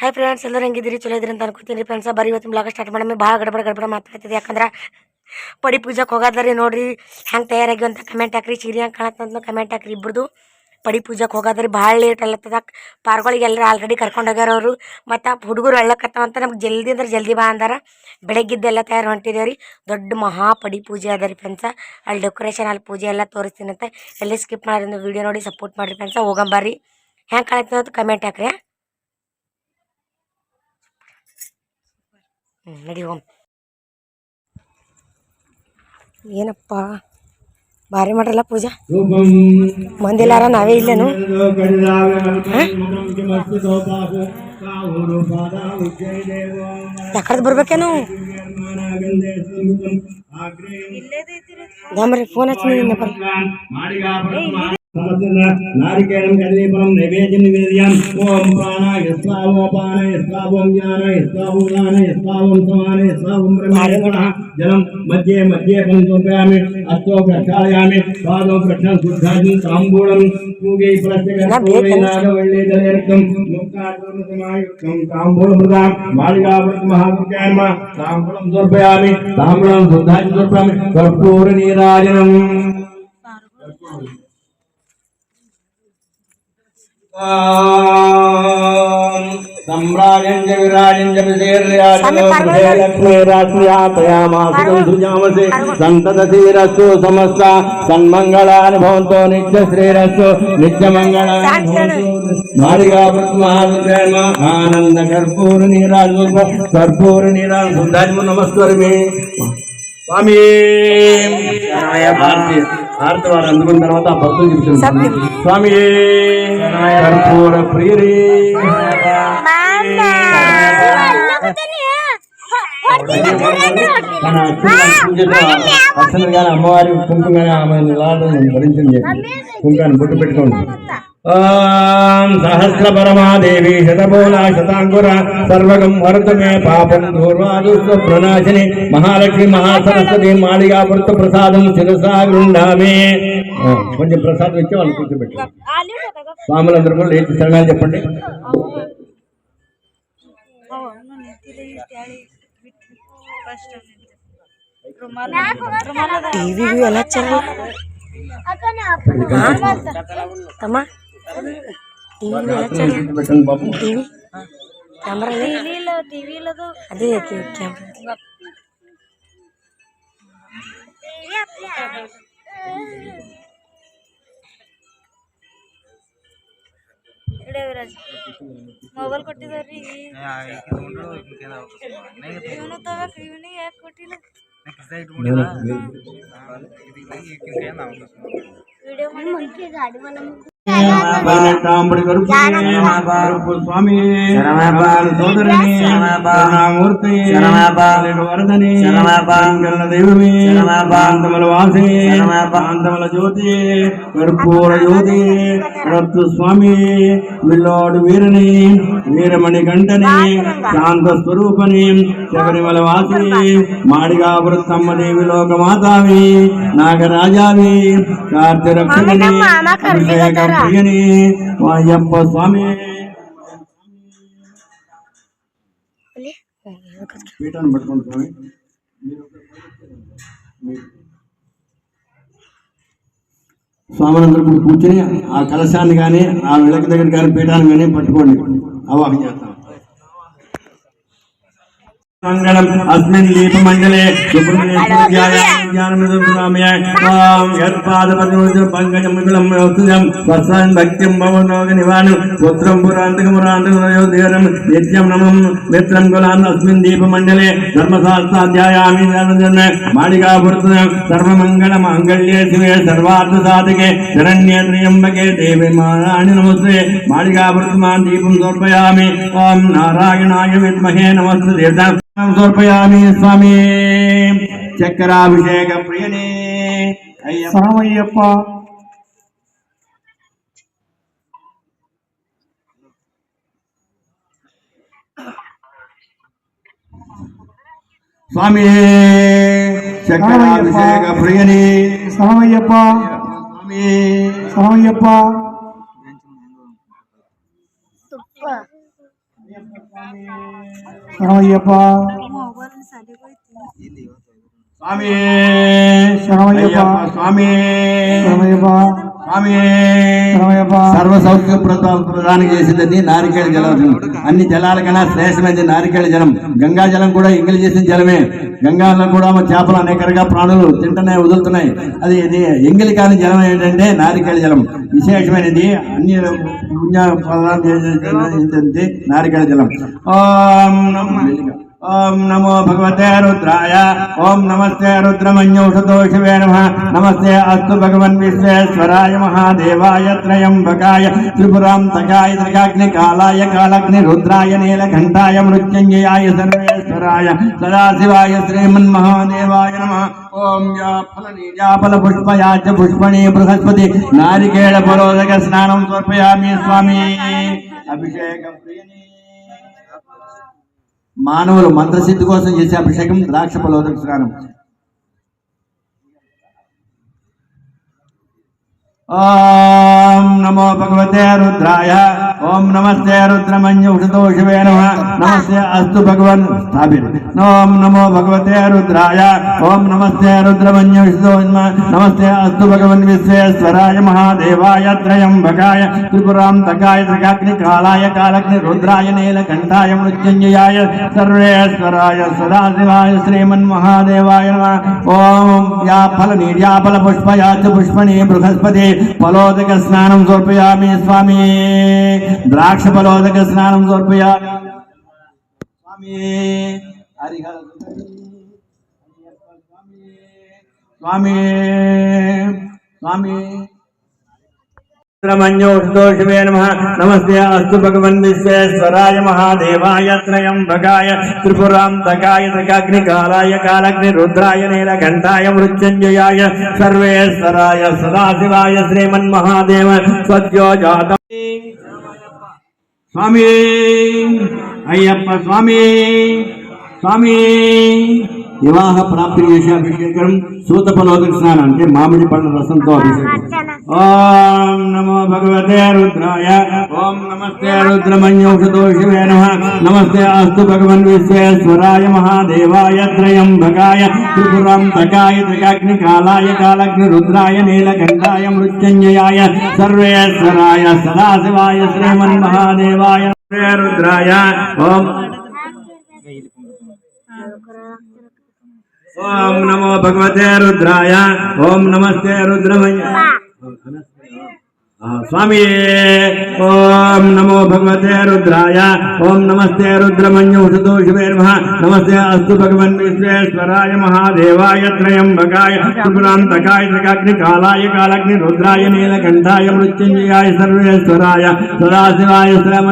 Hi friends, ಎಲ್ಲರೂ ಹೆಂಗಿದ್ದೀರಿ? ಚಲೋ ಇದ್ರಿ ಅಂತ ಅನ್ಕೋತೀನಿ ಫ್ರೆಂಡ್ಸ್. ಬರೀ ಇವತ್ತು ಬ್ಲಾಗ್ ಸ್ಟಾರ್ಟ್ ಮಾಡಮ್ಮೆ. ಭಾಳ ಗಡಬಡ ಮಾತಾಡ್ತಿದ್ದೆ. ಯಾಕಂದ್ರೆ ಪಡಿ ಪೂಜಾಕ್ಕೆ ಹೋಗೋದ್ರಿ. ನೋಡ್ರಿ ಹೆಂಗೆ ತಯಾರಾಗಿ ಅಂತ ಕಮೆಂಟ್ ಹಾಕ್ರಿ. ಸೀರೆ ಹೆಂಗೆ ಕಾಣತ್ತಂತ ಕಮೆಂಟ್ ಹಾಕ್ರಿ. ಇಬ್ಬರದು ಪಡಿ ಪೂಜಾಕ್ಕೆ ಹೋಗೋದ್ರಿ. ಭಾಳ ಲೇಟ್ ಅಲ್ಲತ್ತದ. ಪಾರ್ಗಳಿಗೆ ಎಲ್ಲರೂ ಆಲ್ರೆಡಿ ಕರ್ಕೊಂಡು ಹೋಗ್ಯಾರ ಅವರು. ಮತ್ತು ಹುಡುಗರು ಅಳ್ಳಕತ್ತಾವಂತ ನಮ್ಗೆ ಜಲ್ದಿ ಅಂದ್ರೆ ಜಲ್ದಿ ಬಾ ಅಂದಾರ. ಬೆಳಗ್ಗಿದ್ದೆಲ್ಲ ತಯಾರು ಹೊಂಟಿದ್ದೇವೆ ರೀ. ದೊಡ್ಡ ಮಹಾ ಪಡಿ ಪೂಜೆ ಅದ ರೀ ಫ್ರೆಂಡ್ಸ. ಅಲ್ಲಿ ಡೆಕೋರೇಷನ್ ಅಲ್ಲಿ ಪೂಜೆ ಎಲ್ಲ ತೋರಿಸ್ತೀನಿ ಅಂತ. ಎಲ್ಲಿ ಸ್ಕಿಪ್ ಮಾಡಿದ್ರೆ ವೀಡಿಯೋ ನೋಡಿ ಸಪೋರ್ಟ್ ಮಾಡಿರಿ ಫ್ರೆಂಡ್ಸ. ಹೋಗಂಬರ್ರಿ. ಹೆಂಗೆ ಕಾಣತ್ತೆ ಅಂತ ಕಮೆಂಟ್ ಹಾಕ್ರಿ. ನಡಿ ಹೋಮ್. ಏನಪ್ಪ ಭಾರಿ ಮಾಡ್ರಲ್ಲ ಪೂಜಾ. ಮಂದಿಲಾರ ನಾವೇ ಇಲ್ಲೇನು? ಯಾಕಡೆ ಬರ್ಬೇಕೇನು? ಗಮ್ರಿ ಫೋನ್ ಹಚ್ಚಿ नारिकेलं कदलीफलं नैवेद्यं निवेदयामि। ओम प्राणाय स्वाहा, पानाय स्वाहा, ज्ञानाय स्वाहा, दानाय स्वाहा, समानाय स्वाहा, ब्रह्मणः जलं मध्ये मध्ये पंचोपयामि। अस्तो प्रक्षालयामि। पादौ प्रक्षाल शुद्धाजं ताम्बूलं पूगे प्रत्येकपूर्णनागवल्लीदलेरक्तं मुक्तात्मसमायुक्तं ताम्बूलमृतां मालिकावृत महापुण्यान्मा ताम्बूलं समर्पयामि। ताम्बूलं शुद्धाजं समर्पयामि। कर्पूरनीराजनम् सम्राजञ्च विराजञ्च लक्ष्मीरात्म्यातयामासुतं सृजामसे सन्ततशीरस्तु समस्ता सन्मङ्गलानि भवन्तु नित्यश्रीरस्तु नित्यमङ्गलानि भवन्तु। मालिकावृत्महाविद्यान्मा आनन्द कर्पूरनीराजन नमस्करिमि स्वामी। భారత వారు అందుకున్న తర్వాత ఆ భక్తులు చెప్తున్నారు, స్వామి కర్పూర ప్రియరే అర్చన కానీ అమ్మవారి కుంకుమ కానీ ఆమె భరించింది. కుంకాన్ని బొట్టు పెట్టుకోండి. सहस्र परमादेवी शतमूला शतांकुर सर्वगं वरतु मे पापं दूर्वादुष्ट प्रणाशिनी महालक्ष्मी महासरस्वती मालिकापुरत प्रसादं शिरसा गृह्णामि। కొంచెం ప్రసాదం ఇచ్చి వాళ్ళు కూర్చోబెట్టి స్వాములందరూ కూడా లేచి శరణాలు చెప్పండి. అదే ಮೊಬೈಲ್ ಕೊಟ್ಟಿದ್ರಿ స్వామి సోదరుని మూర్తి వరదని దైవమే ప్రాంతముల వాసి ప్రాంతముల జ్యోతి కర్పూర జ్యోతి రత్తు స్వామి విల్లోడు వీరని వీరమణి గంటని శాంత స్వరూపని శబరిమల వాసి మాడిగా వృత్తమ్మ దేవి లోకమాతావి నాగరాజావి కార్తరక్షణి అభిషేక ప్రియని వాయప్ప స్వామి. పీఠాన్ని పట్టుకోండి స్వామి. స్వాములందరూ కూడా కూర్చొని ఆ కలశాన్ని కానీ ఆ విளக்கு దగ్గర కానీ పీఠాన్ని కానీ పట్టుకోండి. అవాహన చేస్తాం. మంగళం అస్మిన్ దీప మండలే పంకజములం భక్త్యం భవనోగ నివానం పుత్రం పురాంతకమురాంతకం నిత్యం నమం మిత్రం కులాన్ అస్మిన్ దీప మండలే ధర్మశాస్త్రాధ్యాయామి మాళికాపురత సర్వమంగళ మాంగళ్యే శివే సర్వార్థ సాధకే శరణ్యే త్ర్యంబకే దేవి మారాణి నమస్తే మాళికాపురతమాన్ దీపం సమర్పయామి. ఓం నారాయణాయ విద్మహే నమస్తే దేవతా సమర్పయామి. స్వామి చక్రాభిషేక ప్రియనే స్వామయ్యప్ప. స్వామి చక్రాభిషేక ప్రియనే స్వామయ్యప్ప. స్వామి స్వామయ్యప్ప. శరణమయ్యప్ప స్వామి శరణమయ్యప్ప స్వామి శరణమయ్యప్ప స్వామి శరణమయ్యప్ప సర్వ సౌఖ్య ప్రదానం చేసింది నారికేళ జలం. అన్ని జలాల కన్నా శ్రేష్టమైనది నారికేళ జలం. గంగా జలం కూడా ఎంగిలి చేసిన జలమే. గంగాలో కూడా చేపలు అనేక రకాల ప్రాణులు తింటున్నాయి, వదులుతున్నాయి. అది ఇది ఎంగిలి కాని జలం ఏంటంటే నారికేళ జలం విశేషమైనది. అన్ని పుణ్య ప్రదానం చేసింది నారికేళ జలం. ఓం నమో భగవతే రుద్రాయ. ఓం నమస్తే రుద్రమన్యూషతో శివే నమః. నమస్తే అస్తు భగవన్ విశ్వేశ్వరాయ మహాదేవాయ త్రయంబకాయ త్రిపురాంతకాయ త్రికాగ్ని కాలాయ కాలగ్ని రుద్రాయ నీలకంఠాయ మృత్యుంజయాయ సర్వేశ్వరాయ సదాశివాయ శ్రీమన్మహాదేవాయ నమః. ఓం యాఫల పుష్పయాచ పుష్పణి బృహస్పతి నారికేళ పరోదక స్నానం సమర్పయామి స్వామి. అభిషేక ప్రియని మానవులు మంత్రసిద్ధి కోసం చేసే అభిషేకం ద్రాక్ష ఫలోదక స్నానం. ఓం నమో భగవతే రుద్రాయ. ఓం నమస్తే రుద్రమన్యూషతో శివే నమః. నమస్తే అస్తు భగవన్ స్థాపిత. ఓం నమో భగవతే రుద్రాయ. ఓం నమస్తే రుద్రమన్యూషతో నమస్తే అస్తు భగవన్ విశ్వేశ్వరాయ మహాదేవాయ త్రయంబకాయ త్రిపురాంతకాయ త్రికాగ్ని కాలాయ కాలగ్ని రుద్రాయ నీలకంఠాయ మృత్యుంజయాయ సర్వేశ్వరాయ సదాశివాయ శ్రీమన్మహాదేవాయ నమః. ఓం యాఫల పుష్పయాచ పుష్పణి బృహస్పతి ఫలోదక స్నానం సమర్పయామి స్వామి. ద్రాక్ష ఫలోదక స్నానం సమర్పయామి స్వామి. హరిహర స్వామి స్వామి. రుద్రమన్యూషతో శివే నమః. నమస్తే అస్తు భగవన్ విశ్వేశ్వరాయ మహాదేవాయ త్రయంబకాయ త్రిపురాంతకాయ త్రికాగ్ని కాలాయ కాలగ్ని రుద్రాయ నీలకంఠాయ మృత్యుంజయాయ సర్వేశ్వరాయ సదాశివాయ శ్రీమన్మహాదేవ సద్యోజాత స్వామి. అయ్యప్ప స్వామి స్వామి. వివాహ ప్రాప్తి చేసే అభిషేకం సూత ఫలోదక స్నానం అంటే మామిడి పండ్ల రసంతో అభిషేకం. ఓం నమో భగవతే రుద్రాయ. ఓం నమస్తే రుద్రమన్యూషతో శివే నమః. నమస్తే అస్తు భగవన్ విశ్వేశ్వరాయ మహాదేవాయ త్రయంబకాయ త్రిపురాంతకాయ త్రికాగ్ని కాలాయ కాలగ్ని రుద్రాయ నీలకంఠాయ మృత్యుంజయాయ సర్వేశ్వరాయ సదాశివాయ శ్రీమన్మహాదేవాయ రుద్రాయ. ఓం ఓం నమో భగవతే రుద్రాయ. ఓం నమస్తే రుద్రమన్య స్వామి. ఓం నమో భగవతే రుద్రాయ. ఓం నమస్తే రుద్రమన్యూషతో శివే నమః. నమస్తే అస్తు భగవన్ విశ్వేశ్వరాయ మహాదేవాయ త్రయంబకాయ త్రిపురాంతకాయ త్రికాగ్ని కాలాయ కాలగ్ని రుద్రాయ నీలకంఠాయ మృత్యుంజయాయ సర్వేశ్వరాయ సదాశివాయ శ్రీమ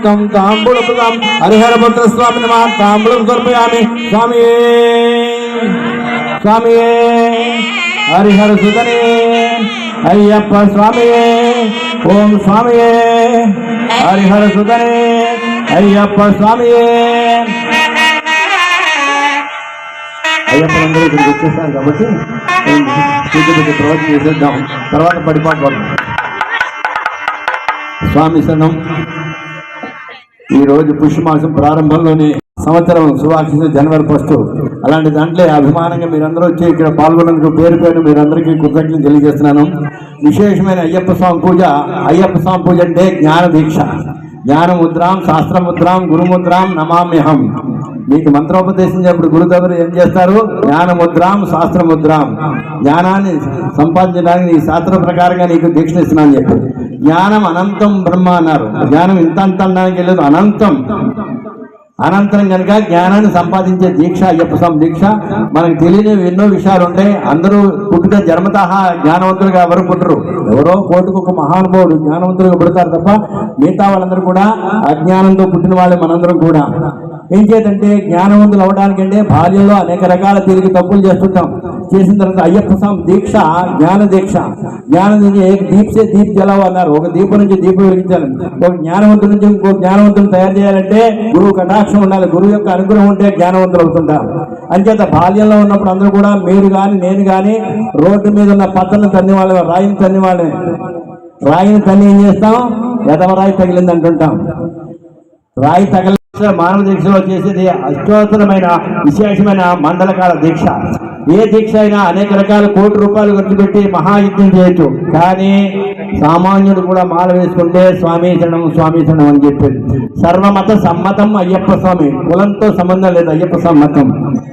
తం తాంబూలపురం హరిహరపుత్ర స్వామి నమః తాంబూలం సమర్పయామి. స్వామియే స్వామియే హరిహర సుతనే అయ్యప్ప స్వామియే. ఓం స్వామియే హరిహర సుతనే అయ్యప్ప స్వామియే. అయ్యప్పనందరూ ఇక్కడికి వచ్చేస్తారు కాబట్టి పూజ ప్రవచనం చేసేద్దాం. తర్వాత పడిపాటు పడదాం. స్వామి శరణం. ఈరోజు పుష్యమాసం ప్రారంభంలోనే సంవత్సరం శుభాకాంక్షలు జనవరి 1. అలాంటి దాంట్లో అభిమానంగా మీరందరూ వచ్చి ఇక్కడ పాల్గొన్నందుకు పేరు పేరు మీరందరికీ కృతజ్ఞతలు తెలియజేస్తున్నాను. విశేషమైన అయ్యప్ప స్వామి పూజ. అయ్యప్ప స్వామి పూజ అంటే జ్ఞాన దీక్ష. జ్ఞానముద్రాం శాస్త్రముద్రాం గురుముద్రాం నమామ్యహం. మీకు మంత్రోపదేశం చేప్పుడు గురుదేవులు ఏం చేస్తారు? జ్ఞానముద్రాం శాస్త్రముద్రాం. జ్ఞానాన్ని సంపాదించడానికి నీ శాస్త్ర ప్రకారంగా నీకు దీక్ష ఇస్తున్నాను చెప్పి. జ్ఞానం అనంతం బ్రహ్మ అన్నారు. జ్ఞానం ఇంత అంత అనడానికి లేదు, అనంతం. అనంతరం కనుక జ్ఞానాన్ని సంపాదించే దీక్ష అయ్యప్ప స్వామి దీక్ష. మనకు తెలియని ఎన్నో విషయాలు ఉంటాయి. అందరూ పుట్టుక జన్మతః జ్ఞానవంతులుగా ఎవరు పుట్టరు. ఎవరో కోటికి ఒక మహానుభావుడు జ్ఞానవంతులుగా పుడతారు తప్ప మిగతా వాళ్ళందరూ కూడా అజ్ఞానంతో పుట్టిన వాళ్ళే మనందరం కూడా. ఏం చేతంటే జ్ఞానవంతులు అవడానికంటే బాల్యంలో అనేక రకాల తిరిగి తప్పులు చేస్తుంటాం. చేసిన తర్వాత అయ్యప్ప స్వామి దీక్ష జ్ఞాన దీక్ష. జ్ఞానం నుంచి దీప్సే దీప్ జలావు అన్నారు. ఒక దీపం నుంచి దీపం వెలిగించాలి. ఒక జ్ఞానవంతుల నుంచి ఇంకో జ్ఞానవంతులు తయారు చేయాలంటే గురువు కటాక్షం ఉండాలి. గురువు యొక్క అనుగ్రహం ఉంటే జ్ఞానవంతులు అవుతుంటారు. అంచేత బాల్యంలో ఉన్నప్పుడు అందరూ కూడా మీరు కానీ నేను కానీ రోడ్డు మీద ఉన్న పచ్చని తన్ని వాళ్ళే, రాయిని తన్ని వాళ్ళే. రాయిని తన్ని ఏం చేస్తాం? ఎదవరాయి తగిలింది అంటుంటాం. రాయి తగల మానవ దీక్షలో చేసేది అష్టోత్తరమైన విశేషమైన మండలకాల దీక్ష. ఏ దీక్ష అయినా అనేక రకాల కోటి రూపాయలు ఖర్చు పెట్టి మహాయుద్ధం చేయొచ్చు. కానీ సామాన్యుడు కూడా మాల వేసుకుంటే స్వామి శరణం స్వామి శరణం అని చెప్పేది. సర్వమత సమ్మతం అయ్యప్ప స్వామి. కులంతో సంబంధం లేదు అయ్యప్ప స్వామి మతం.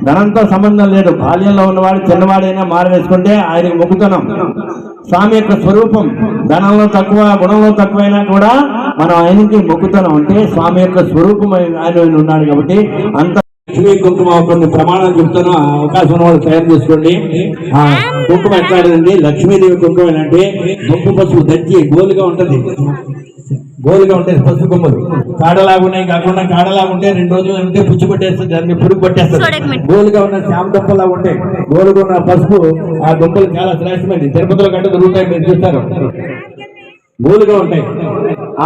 ధనంతో సంబంధం లేదు. బాల్యంలో ఉన్నవాడు చిన్నవాడైనా మాల వేసుకుంటే ఆయనకు మొక్కుతున్నాం. స్వామి యొక్క స్వరూపం ధనంలో తక్కువ గుణంలో తక్కువైనా కూడా మనం ఆయనకి మొక్కుతున్నాం. అంటే స్వామి యొక్క స్వరూపం ఆయన ఉన్నాడు కాబట్టి అంత. లక్ష్మీ కుంకుమ కొన్ని ప్రమాణాలు చెప్తాను. అవకాశం ఉన్న వాళ్ళు తయారు చేసుకోండి. కుంకుమ ఎట్లాంటిదండి? లక్ష్మీదేవి కుంకుమ అంటే దుంపు పసుపు దంచి గోలుగా ఉంటది. గోలుగా ఉంటాయి పసుపు కొమ్మలు. కాడలాగా ఉన్నాయి కాకుండా కాడలాగా ఉంటే 2 రోజులు ఉంటే పుచ్చి పట్టేస్తుంది, దాన్ని పురుగు పట్టేస్తుంది. గోలుగా ఉన్న శామ దుంపలాగా ఉంటాయి. గోలుగా ఉన్న పసుపు ఆ దుంపలు చాలా శ్రేష్టమైనది. తిరుపతిలో గంట దొరుకుతాయి, మీరు చూస్తారు. గోలుగా ఉంటాయి.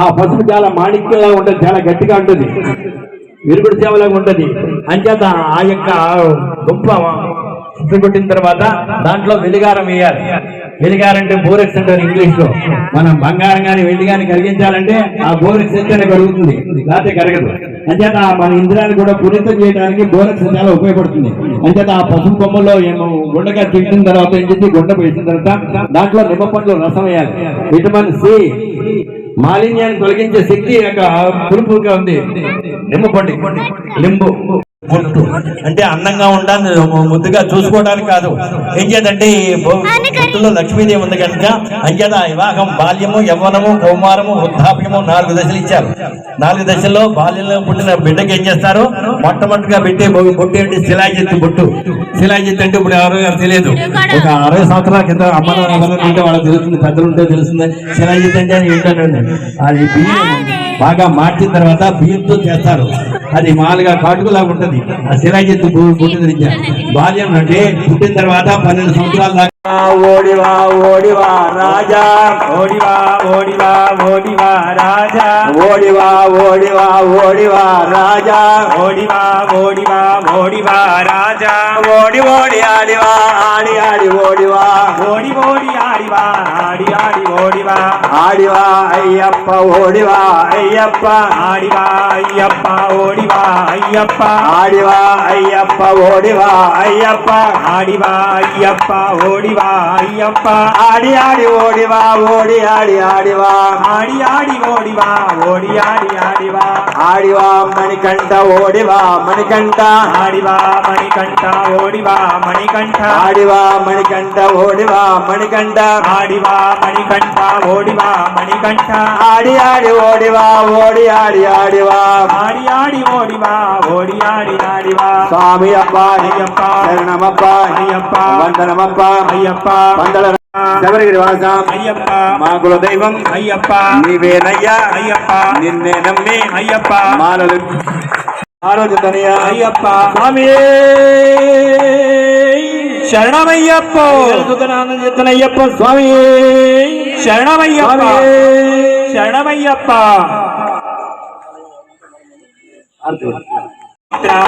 ఆ పసుపు చాలా మాణిక్యంలా ఉంటుంది, చాలా గట్టిగా ఉంటుంది, విరుగుడు సేవలాగా ఉంటుంది. అంచేత ఆ యొక్క దుంప చుట్టుకొట్టిన తర్వాత దాంట్లో వెలిగారం వేయాలి. వెలిగారంటే బోరెక్స్ అంటారు ఇంగ్లీష్ లో. మనం బంగారం కానీ వెండి కానీ కరిగించాలంటే ఆ బోరెక్స్ ఎంతనే కరుగుతుంది, లేకపోతే కరగదు. అంచేత మన ఇంద్రియాన్ని కూడా పునీతం చేయడానికి బోరెక్స్ చాలా ఉపయోగపడుతుంది. అంచేత ఆ పసుపు కొమ్మలో గుండగా తిట్టిన తర్వాత ఏం చేసి గుండ వేసిన తర్వాత దాంట్లో నిమ్మపండ్లు రసం వేయాలి. విటమిన్ సి మాలిన్యాన్ని తొలగించే శక్తి యొక్క పులుపుగా ఉంది నిమ్మపండు. లింబు పొట్టు అంటే అందంగా ఉండాలని ముద్దుగా చూసుకోవడానికి కాదు. ఏం చేద్దంటే ఈ పొట్టులో లక్ష్మీదేవి ఉంది కనుక అంచేత వివాహం, బాల్యము, యవ్వనము, కౌమారము, వృద్ధాప్యము 4 దశలు ఇచ్చారు. 4 దశల్లో బాల్యంలో పుట్టిన బిడ్డకి ఏం చేస్తారు? మొట్టమొదటిగా పెట్టే బొట్టు ఏంటి? శిలాజిత్తు బొట్టు. శిలాజిత్తు అంటే ఇప్పుడు ఎవరు తెలియదు. ఒక 60 సంవత్సరాల కింద అమ్మ ఉంటే వాళ్ళకి తెలుస్తుంది, పెద్దలు ఉంటే తెలుస్తుంది. శిలాజిత్తు అంటే ఏంటంటే అది బియ్యం బాగా మార్చిన తర్వాత బియ్యంతో చేస్తారు. అది మామూలుగా కాటుకులాగా ఉంటుంది. ఆ శిలాజిత్తు పుట్టిన బాల్యం అంటే పుట్టిన తర్వాత 12 సంవత్సరాల దాకా ఓడివా ఓడివా రాజా, ఓడివా ఓడివా ఓడివా రాజా, ఓడివా ఓడివా ఓడివా రాజా, ఓడివా ఓడివా ఓడివా రాజా, ఓడి ఓడి ఆడివా ఆడి ఆడి ఓడివా, ఓడి ఓడి ఆడివా ఆడి ఆడి ఓడివా, ఆడివా అయ్యప్ప ఓడివా అయ్యప్ప, ఆడివా అయ్యప్ప ఓడివా అయ్యప్ప, ఆడివా అయ్యప్ప ఓడివా అయ్యప్ప, ఆడివా అయ్యప్ప ఓడివా అయ్యప్ప, ఆడి ఆడి ఓడివా ఓడి ఆడి ఆడివా, ఆడి ఆడి ఓడివా ఓడి ఆడి ఆడివా, ఆడివా మణికంఠ ఓడివా మణికంఠ, ఆడివా మణికంఠ ఓడివా మణికంఠ, ఆడివా మణికంఠ ఓడివా మణికంఠ, ఆడివా మణికంఠ ఓడివా మణికంఠ, ఆడి ఆడి ఓడివా ఓడి ఆడి ఆడివా, ఆడి ఆడి ఓడివా ఓడి ఆడి ఆడివా, స్వామి అప్ప అయ్యప్ప శరణమప్ప అయ్యప్ప వందనమప్ప అయ్యప్ప వందన శబరిగిరివాస అయ్యప్ప మా కులదైవం అయ్యప్ప నీవేనయ్యా అయ్యప్ప నిన్నే నమ్మి అయ్యప్ప మాలలు ఆలోచితనయ్యా అయ్యప్ప స్వామి శరణమయ్యప్ప చెత్తనయ్యప్ప స్వామి శరణమయ్యప్ప శరణమయ్యప్ప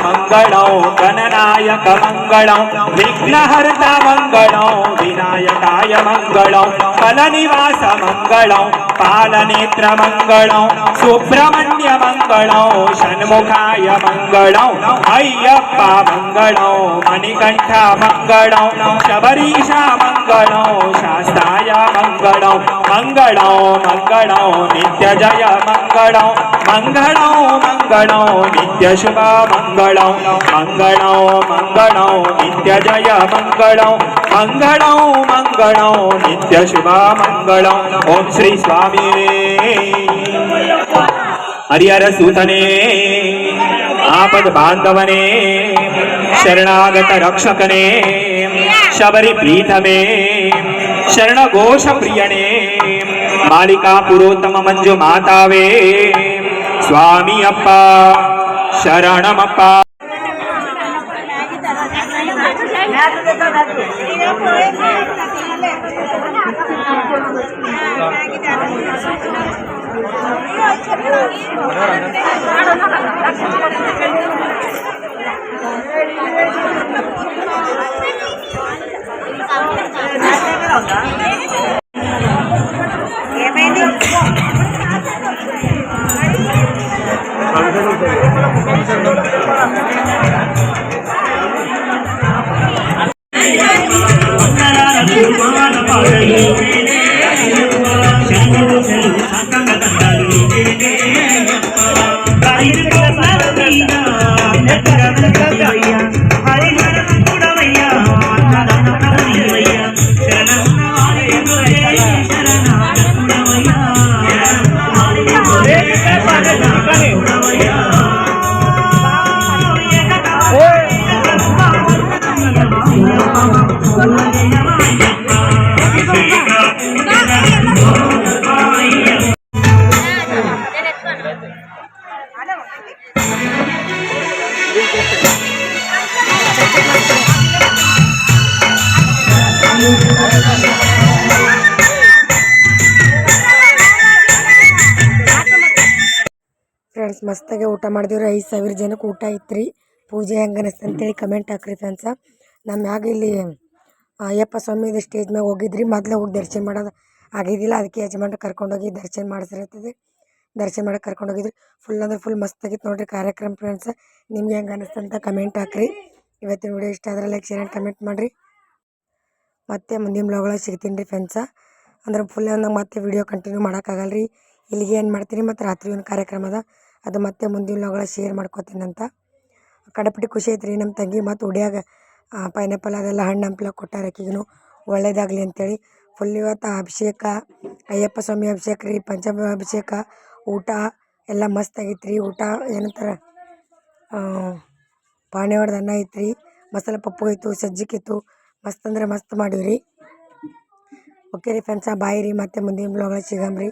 మంగళం గణనాయక మంగళం విఘ్నహర్త మంగళం వినాయకాయ మంగళం ఫలనివాస మంగళం పాలనేత్ర మంగళం సుబ్రహ్మణ్య మంగళం షణ్ముఖాయ మంగళం అయ్యప్ప మంగళం మణికంఠ మంగళం శబరీష మంగళం శాస్తాయ మంగళం మంగళం మంగళం నిత్య జయ మంగళం మంగళం మంగళం నిత్య శుభ మంగళం మంగళం మంగళం నిత్య జయ మంగళం మంగళం మంగళం నిత్య శుభ మంగళం ఓం శ్రీ స్వామి హరిహర సూతనే ఆపద బాంధవనే శరణాగత రక్షకనే శబరి ప్రీతమే శరణ ఘోష ప్రియనే మాలికా పురోత్తమ మంజు మాతావే స్వామి అప్ప శరణమప్ప ಫ್ರೆಂಡ್ಸ್ ಮಸ್ತಾಗಿ ಊಟ ಮಾಡಿದಿವ್ರಿ 5,000 ಜನಕ್ಕೆ ಊಟ ಐತ್ರಿ ಪೂಜೆ ಹೆಂಗೆ ಅನಿಸ್ತು ಅಂತೇಳಿ ಕಮೆಂಟ್ ಹಾಕ್ರಿ ಫ್ರೆಂಡ್ಸ ನಮ್ಮ ಮ್ಯಾಗ ಇಲ್ಲಿ ಅಯ್ಯಪ್ಪ ಸ್ವಾಮಿದು ಸ್ಟೇಜ್ ಮ್ಯಾಗ ಹೋಗಿದ್ರಿ ಮೊದಲೇ ಹೋಗಿ ದರ್ಶನ ಮಾಡೋದು ಆಗಿದ್ದಿಲ್ಲ ಅದಕ್ಕೆ ಯಜಮಾನ್ರು ಕರ್ಕೊಂಡೋಗಿ ದರ್ಶನ ಮಾಡಿಸಿರ್ತದೆ ದರ್ಶನ ಮಾಡಕ್ಕೆ ಕರ್ಕೊಂಡೋಗಿದ್ರಿ ಫುಲ್ ಅಂದ್ರೆ ಫುಲ್ ಮಸ್ತಾಗಿತ್ತು ನೋಡಿರಿ ಕಾರ್ಯಕ್ರಮ ಫ್ರೆಂಡ್ಸ್ ನಿಮ್ಗೆ ಹೆಂಗೆ ಅನಿಸ್ತು ಅಂತ ಕಮೆಂಟ್ ಹಾಕ್ರಿ ಇವತ್ತಿನ ವಿಡಿಯೋ ಇಷ್ಟ ಆದರೆ ಲೈಕ್ ಶೇರ್ ಆ್ಯಂಡ್ ಕಮೆಂಟ್ ಮಾಡಿರಿ ಮತ್ತೆ ಮುಂದಿನ ಬ್ಲಾಗ್ಗಳಿಗೆ ಸಿಗ್ತೀನಿ ರೀ ಫ್ರೆಂಡ್ಸ ಅಂದ್ರೆ ಫುಲ್ ನಂಗೆ ಮತ್ತೆ ವಿಡಿಯೋ ಕಂಟಿನ್ಯೂ ಮಾಡೋಕ್ಕಾಗಲ್ಲ ರೀ ಇಲ್ಲಿಗೆ ಏನು ಮಾಡ್ತೀನಿ ಮತ್ತು ರಾತ್ರಿ ಒಂದು ಕಾರ್ಯಕ್ರಮ ಅದ ಅದು ಮತ್ತೆ ಮುಂದಿನ ಬ್ಲಾಗ್ಗಳಿಗೆ ಶೇರ್ ಮಾಡ್ಕೋತೀನಿ ಅಂತ ಕಡಪಟ್ಟಿ ಖುಷಿ ಐತೆ ರೀ ನಮ್ಮ ತಂಗಿ ಮತ್ತು ಉಡಿಯಾಗ ಪೈನಾಪಲ್ ಅದೆಲ್ಲ ಹಣ್ಣು ಹಂಪಲ ಕೊಟ್ಟಾರ ಆಕಿಗೂ ಒಳ್ಳೇದಾಗಲಿ ಅಂತೇಳಿ ಫುಲ್ ಇವತ್ತು ಅಭಿಷೇಕ ಅಯ್ಯಪ್ಪ ಸ್ವಾಮಿ ಅಭಿಷೇಕ ರೀ ಪಂಚಾಮೃತ ಅಭಿಷೇಕ ಊಟ ಎಲ್ಲ ಮಸ್ತ್ ಆಗಿತ್ತು ರೀ ಊಟ ಏನಂತಾರೆ ಪಾಣೆ ಹೊಡೆದ ಅನ್ನ ಐತ್ರಿ ಮಸಾಲೆ ಪಪ್ಪು ಇತ್ತು ಸಜ್ಜಿಕಿತ್ತು ಮಸ್ತ್ ಅಂದ್ರೆ ಮಸ್ತ್ ಮಾಡೀವಿ ಓಕೆ ರೀ ಫ್ರೆಂಡ್ಸ ಬಾಯ್ ರೀ ಮತ್ತೆ ಮುಂದಿನ ಬ್ಲಾಗ್ಗಳಿಗೆ ಸಿಗಮ್ರಿ